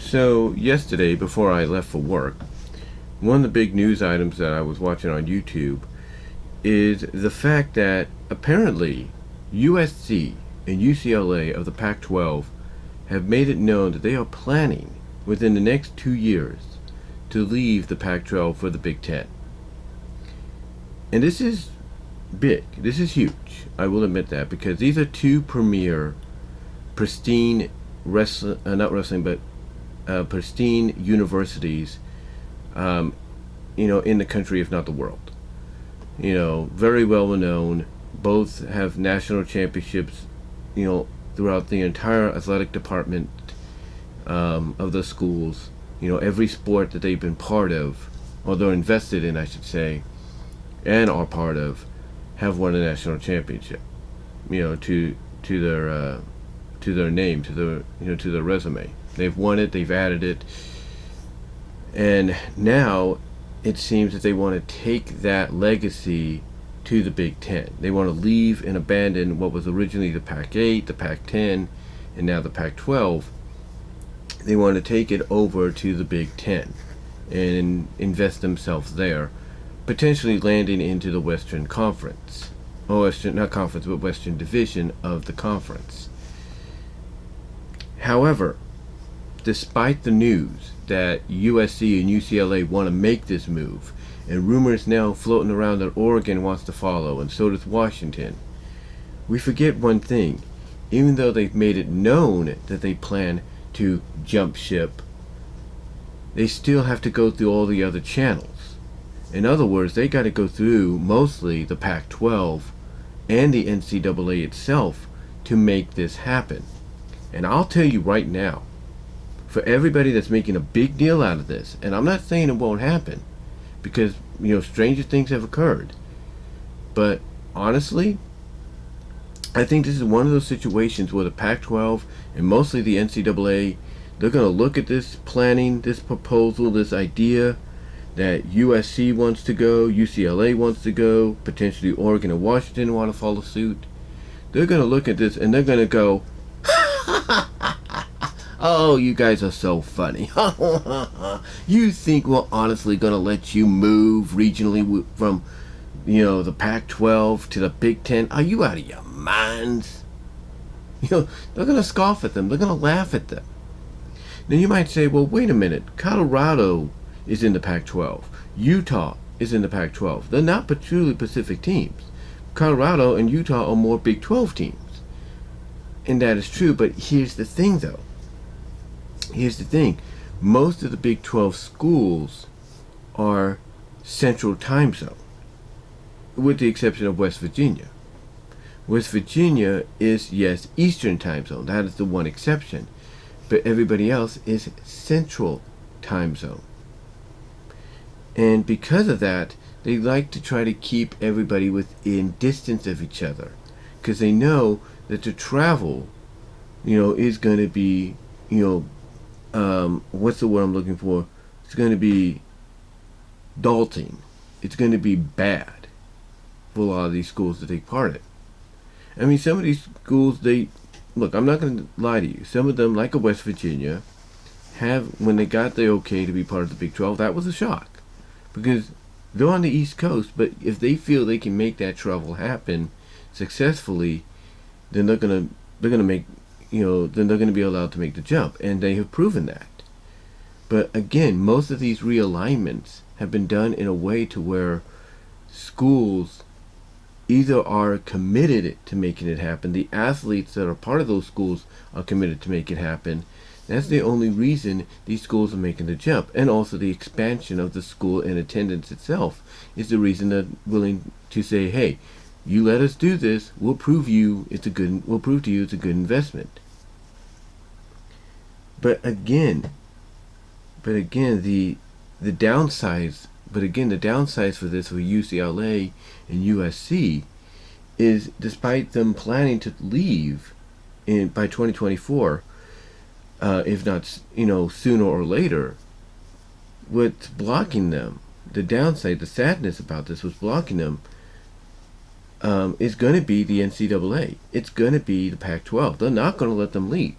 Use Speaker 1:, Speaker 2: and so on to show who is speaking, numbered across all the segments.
Speaker 1: So yesterday, before I left for work, one of the big news items that I was watching on YouTube is the fact that apparently USC and UCLA of the Pac-12 have made it known that they are planning within the next 2 years to leave the Pac-12 for the Big Ten. And this is big. This is huge. I will admit that, because these are two premier, pristine pristine universities, in the country, if not the world. Very well known. Both have national championships, throughout the entire athletic department of the schools. Every sport that they've been part of, or they're invested in, I should say, and are part of, have won a national championship. To their name, to their resume. They've won it. They've added it, and now it seems that they want to take that legacy to the Big Ten. They want to leave and abandon what was originally the Pac-8, the Pac-10, and now the Pac-12. They want to take it over to the Big Ten and invest themselves there, potentially landing into the Western Conference. Or not conference, but Western Division of the conference. However, despite the news that USC and UCLA want to make this move, and rumors now floating around that Oregon wants to follow, and so does Washington, we forget one thing. Even though they've made it known that they plan to jump ship, they still have to go through all the other channels. In other words, they got to go through mostly the Pac-12 and the NCAA itself to make this happen. And I'll tell you right now, for everybody that's making a big deal out of this, and I'm not saying it won't happen, because stranger things have occurred, but honestly, I think this is one of those situations where the Pac-12 and mostly the NCAA, they're going to look at this planning, this proposal, this idea that USC wants to go, UCLA wants to go, potentially Oregon and Washington want to follow suit. They're going to look at this and they're going to go, oh, you guys are so funny. You think we're honestly going to let you move regionally from, the Pac-12 to the Big Ten? Are you out of your minds? They're going to scoff at them. They're going to laugh at them. Then you might say, well, wait a minute. Colorado is in the Pac-12. Utah is in the Pac-12. They're not truly Pacific teams. Colorado and Utah are more Big 12 teams. And that is true, but here's the thing, though. Here's the thing. Most of the Big 12 schools are Central Time Zone, with the exception of West Virginia. West Virginia is, yes, Eastern Time Zone. That is the one exception. But everybody else is Central Time Zone. And because of that, they like to try to keep everybody within distance of each other, because they know that the travel, is going to be, what's the word I'm looking for? It's going to be daunting. It's going to be bad for a lot of these schools to take part in. I mean, some of these schools, look, I'm not going to lie to you. Some of them, like a West Virginia, when they got the okay to be part of the Big 12, that was a shock. Because they're on the East Coast, but if they feel they can make that travel happen successfully, then they're gonna make, then they're gonna be allowed to make the jump, and they have proven that. But again, most of these realignments have been done in a way to where schools either are committed to making it happen, the athletes that are part of those schools are committed to make it happen. That's the only reason these schools are making the jump, and also the expansion of the school and attendance itself is the reason they're willing to say, "Hey, you let us do this. We'll prove to you it's a good investment." But again, the downsides. But again, the downsides for this for UCLA and USC is, despite them planning to leave by 2024. If not, sooner or later, what's blocking them, the downside, the sadness about this, what's blocking them, is going to be the NCAA. It's going to be the Pac-12. They're not going to let them leave.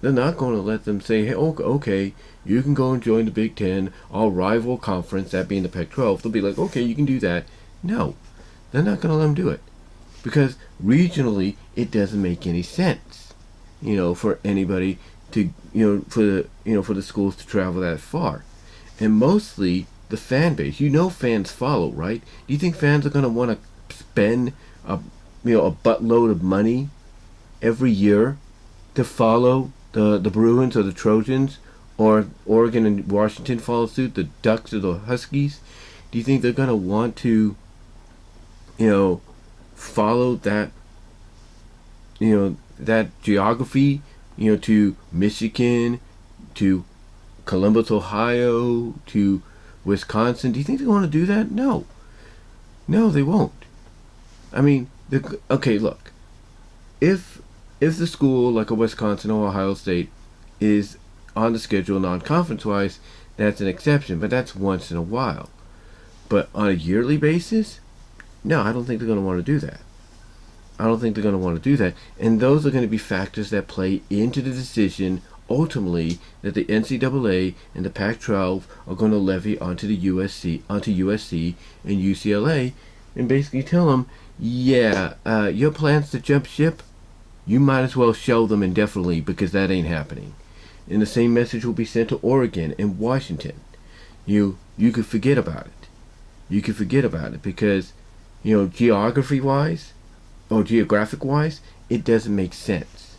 Speaker 1: They're not going to let them say, hey, okay, you can go and join the Big Ten, our rival conference, that being the Pac-12. They'll be like, okay, you can do that. No, they're not going to let them do it because regionally it doesn't make any sense, for anybody to, for the schools to travel that far, and mostly the fan base. Fans follow, right? Do you think fans are going to want to spend a buttload of money every year to follow the Bruins or the Trojans, or Oregon and Washington follow suit, the Ducks or the Huskies? Do you think they're going to want to, follow that, that geography, to Michigan, to Columbus, Ohio, to Wisconsin? Do you think they want to do that? No, they won't. I mean, okay, look, if the school like a Wisconsin or Ohio State is on the schedule non-conference wise, that's an exception, but that's once in a while. But on a yearly basis, no, I don't think they're going to want to do that. And those are going to be factors that play into the decision ultimately that the NCAA and the Pac-12 are going to levy onto USC and UCLA, and basically tell them, your plans to jump ship, you might as well show them indefinitely because that ain't happening. And the same message will be sent to Oregon and Washington. You could forget about it. Because, geography-wise or geographic-wise, it doesn't make sense.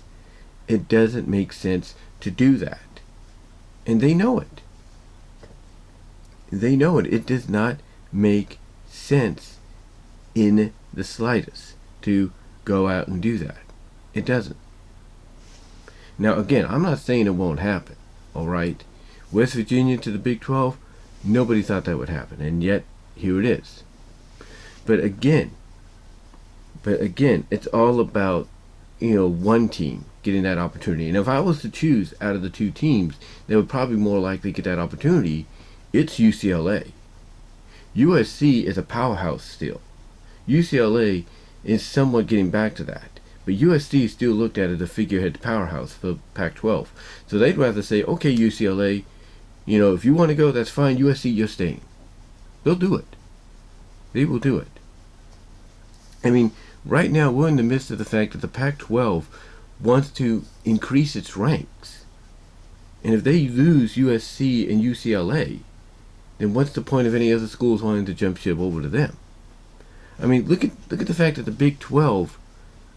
Speaker 1: It doesn't make sense to do that. And they know it. It does not make sense in the slightest to go out and do that. It doesn't. Now, again, I'm not saying it won't happen, all right? West Virginia to the Big 12, nobody thought that would happen, and yet here it is. But again, it's all about, one team getting that opportunity. And if I was to choose out of the two teams that would probably more likely get that opportunity, it's UCLA. USC is a powerhouse still. UCLA is somewhat getting back to that. But USC is still looked at as a figurehead powerhouse for Pac-12. So they'd rather say, okay, UCLA, if you want to go, that's fine. USC, you're staying. They'll do it. They will do it. I mean, right now we're in the midst of the fact that the Pac-12 wants to increase its ranks. And if they lose USC and UCLA, then what's the point of any other schools wanting to jump ship over to them? I mean, look at the fact that the Big 12,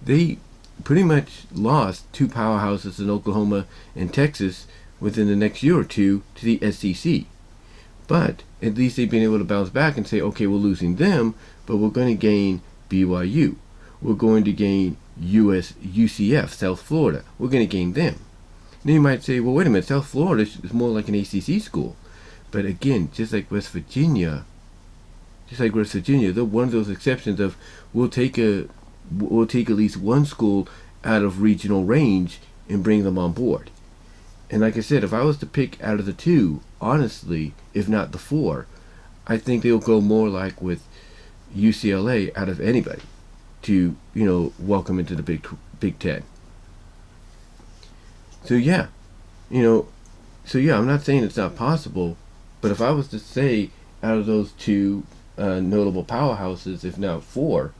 Speaker 1: they pretty much lost two powerhouses in Oklahoma and Texas within the next year or two to the SEC. But at least they've been able to bounce back and say, okay, we're losing them, but we're going to gain BYU. We're going to gain UCF, South Florida. We're going to gain them. Then you might say, well, wait a minute, South Florida is more like an ACC school. But again, just like West Virginia, they're one of those exceptions of we'll take at least one school out of regional range and bring them on board. And like I said, if I was to pick out of the two, honestly, if not the four, I think they'll go more like with UCLA out of anybody to, welcome into the Big Ten. So yeah, I'm not saying it's not possible, but if I was to say out of those two notable powerhouses, if not four,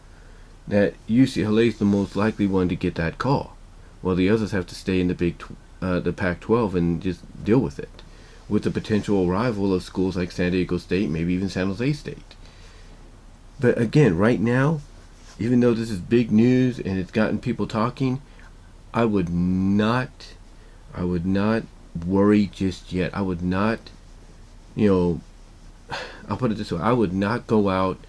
Speaker 1: that UCLA is the most likely one to get that call, while the others have to stay in the Pac-12 and just deal with it, with the potential arrival of schools like San Diego State, maybe even San Jose State. But again, right now, even though this is big news and it's gotten people talking, I would not worry just yet. I would not, I'll put it this way, I would not go out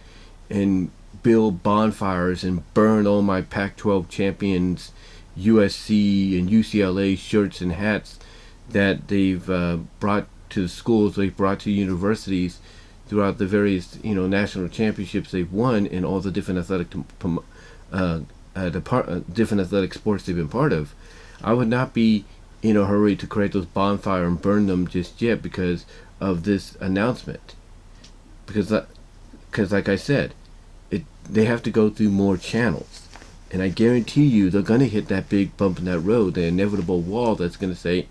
Speaker 1: and build bonfires and burn all my Pac-12 champions, USC and UCLA shirts and hats that they've brought to the schools, they've brought to universities throughout the various national championships they've won in all the different different athletic sports they've been part of. I would not be in a hurry to create those bonfire and burn them just yet because of this announcement. Because like I said, they have to go through more channels. And I guarantee you they're going to hit that big bump in that road, the inevitable wall that's going to say,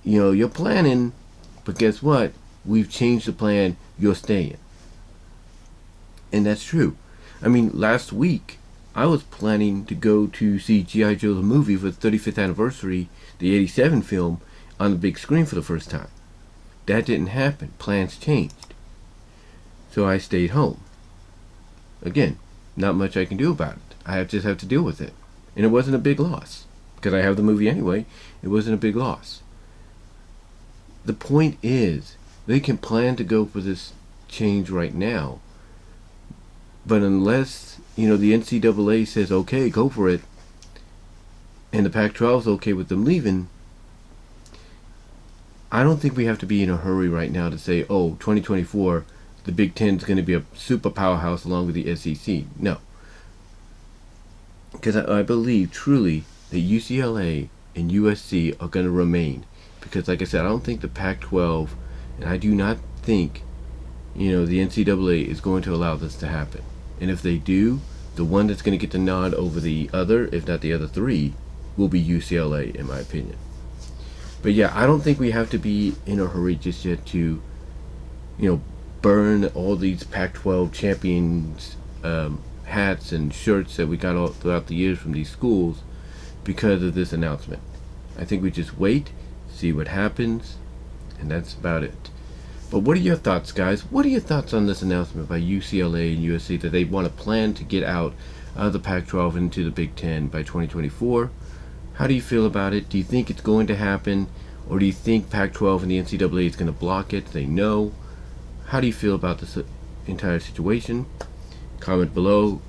Speaker 1: you're planning, but guess what? We've changed the plan, you're staying. And that's true. I mean, last week, I was planning to go to see G.I. Joe the movie for the 35th anniversary, the 87 film, on the big screen for the first time. That didn't happen. Plans changed. So I stayed home. Again, not much I can do about it. I just have to deal with it. And it wasn't a big loss. Because I have the movie anyway, it wasn't a big loss. The point is, they can plan to go for this change right now. But unless, the NCAA says, okay, go for it, and the Pac-12 is okay with them leaving, I don't think we have to be in a hurry right now to say, 2024, the Big Ten is going to be a super powerhouse along with the SEC. No. Because I believe truly that UCLA and USC are going to remain. Because like I said, I don't think the Pac-12, and I do not think, the NCAA is going to allow this to happen. And if they do, the one that's going to get the nod over the other, if not the other three, will be UCLA, in my opinion. But yeah, I don't think we have to be in a hurry just yet to, burn all these Pac-12 champions hats and shirts that we got all throughout the years from these schools because of this announcement. I think we just wait, see what happens, and that's about it. But what are your thoughts, guys? What are your thoughts on this announcement by UCLA and USC that they want to plan to get out of the Pac-12 into the Big Ten by 2024? How do you feel about it? Do you think it's going to happen? Or do you think Pac-12 and the NCAA is going to block it? They know. How do you feel about this entire situation? Comment below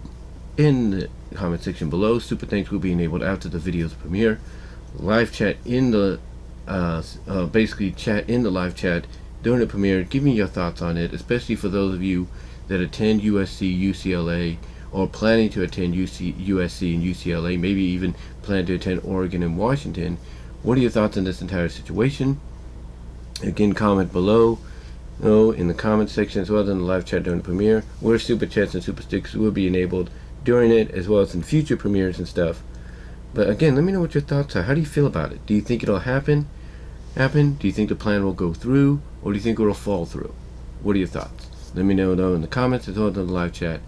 Speaker 1: in the comment section below. Super thanks will be enabled after the video's premiere. Live chat in the basically chat in the live chat during the premiere. Give me your thoughts on it, especially for those of you that attend USC, UCLA, or planning to attend USC and UCLA, maybe even plan to attend Oregon and Washington. What are your thoughts on this entire situation? Again, comment below. In the comment section as well as in the live chat during the premiere, where super chats and super sticks will be enabled during it as well as in future premieres and stuff. But again, let me know what your thoughts are. How do you feel about it? Do you think it'll happen? Do you think the plan will go through, or do you think it'll fall through? What are your thoughts? Let me know though in the comments as well as in the live chat,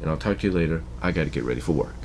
Speaker 1: and I'll talk to you later. I gotta get ready for work.